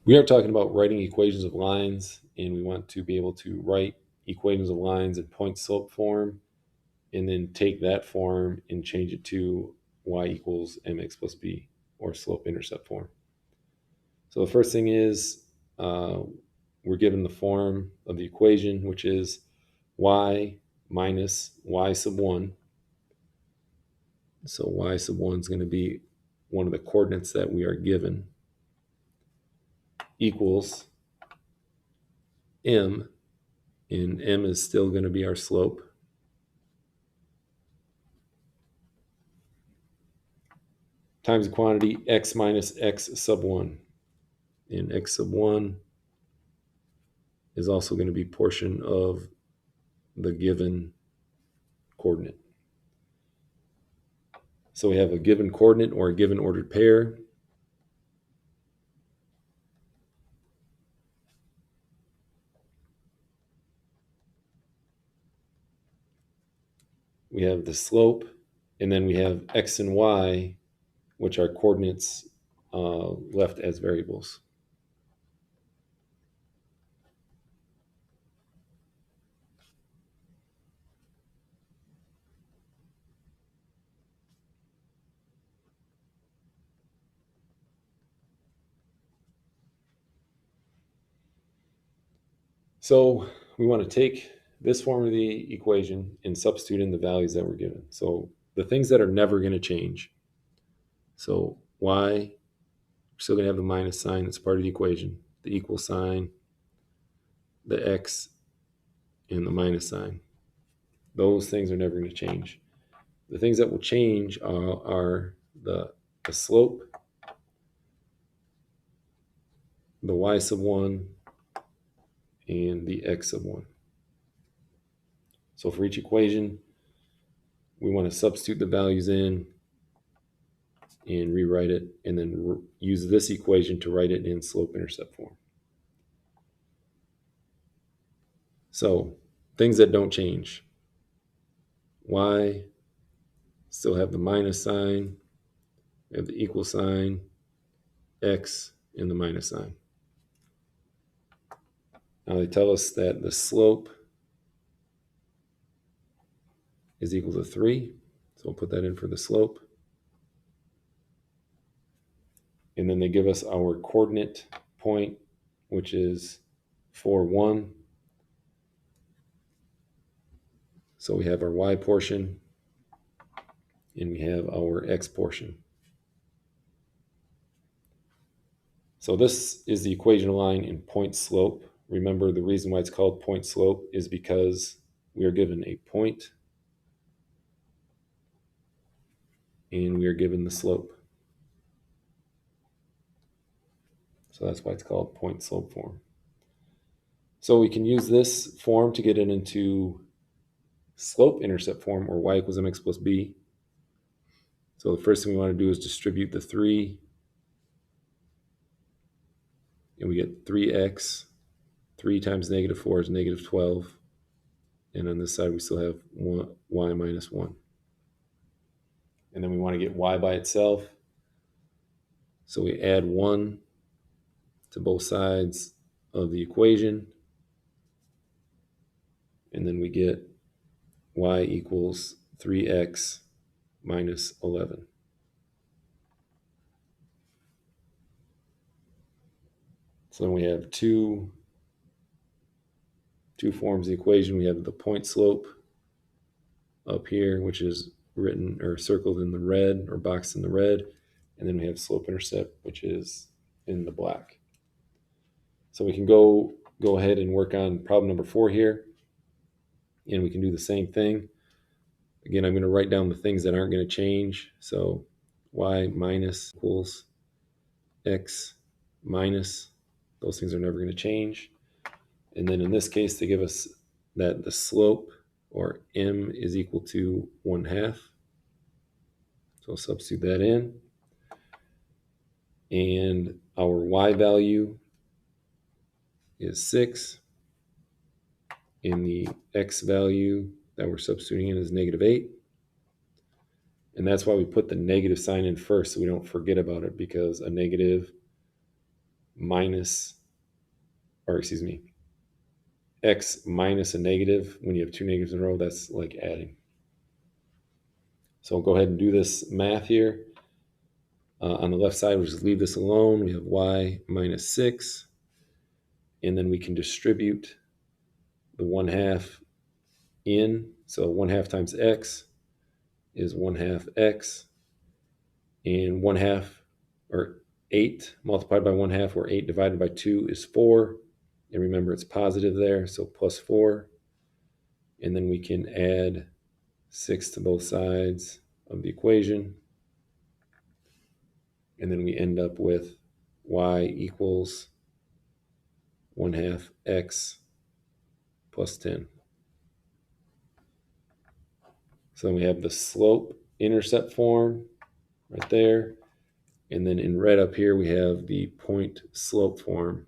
We are talking about writing equations of lines, and we want to be able to write equations of lines in point-slope form, and then take that form and change it to y equals mx plus b, or slope-intercept form. So the first thing is we're given the form of the equation, which is y minus y sub 1. So y sub 1 is going to be one of the coordinates that we are given, equals m, and m is still going to be our slope, times the quantity x minus x sub 1. And x sub 1 is also going to be portion of the given coordinate. So we have a given coordinate or a given ordered pair. We have the slope, and then we have x and y, which are coordinates left as variables. So we want to take this form of the equation and substitute in the values that we're given. So the things that are never going to change. So y, we're still going to have the minus sign that's part of the equation, the equal sign, the x, and the minus sign. Those things are never going to change. The things that will change are the slope, the y sub 1, and the x sub 1. So for each equation, we want to substitute the values in and rewrite it, and then use this equation to write it in slope-intercept form. So things that don't change. Y, still have the minus sign, we have the equal sign, x, and the minus sign. Now they tell us that the slope is equal to 3. So we'll put that in for the slope. And then they give us our coordinate point, which is 4, 1. So we have our y portion, and we have our x portion. So this is the equation of line in point slope. Remember, the reason why it's called point slope is because we are given a point and we are given the slope. So that's why it's called point slope form. So we can use this form to get it into slope intercept form, or y equals mx plus b. So the first thing we want to do is distribute the 3, and we get 3x. 3 times negative 4 is negative 12. And on this side, we still have y minus 1. And then we want to get y by itself. So we add 1 to both sides of the equation. And then we get y equals 3x minus 11. So then we have two forms of the equation. We have the point slope up here, which is written or circled in the red or boxed in the red. And then we have slope intercept, which is in the black. So we can go ahead and work on problem number 4 here. And we can do the same thing. Again, I'm going to write down the things that aren't going to change. So y minus equals x minus. Those things are never going to change. And then in this case, they give us that the slope, or m, is equal to 1/2. So I'll substitute that in. And our y value is 6. And the x value that we're substituting in is negative 8. And that's why we put the negative sign in first, so we don't forget about it, because a negative minus, or excuse me, x minus a negative. When you have two negatives in a row, that's like adding. So we'll go ahead and do this math here. On the left side, we'll just leave this alone. We have y minus 6. And then we can distribute the 1/2 in. So 1/2 times x is 1/2 x. And 1/2, or 8 multiplied by 1/2, or 8 divided by 2 is 4. And remember, it's positive there, so plus 4. And then we can add 6 to both sides of the equation. And then we end up with y equals 1/2 x plus 10. So then we have the slope-intercept form right there. And then in red up here, we have the point-slope form.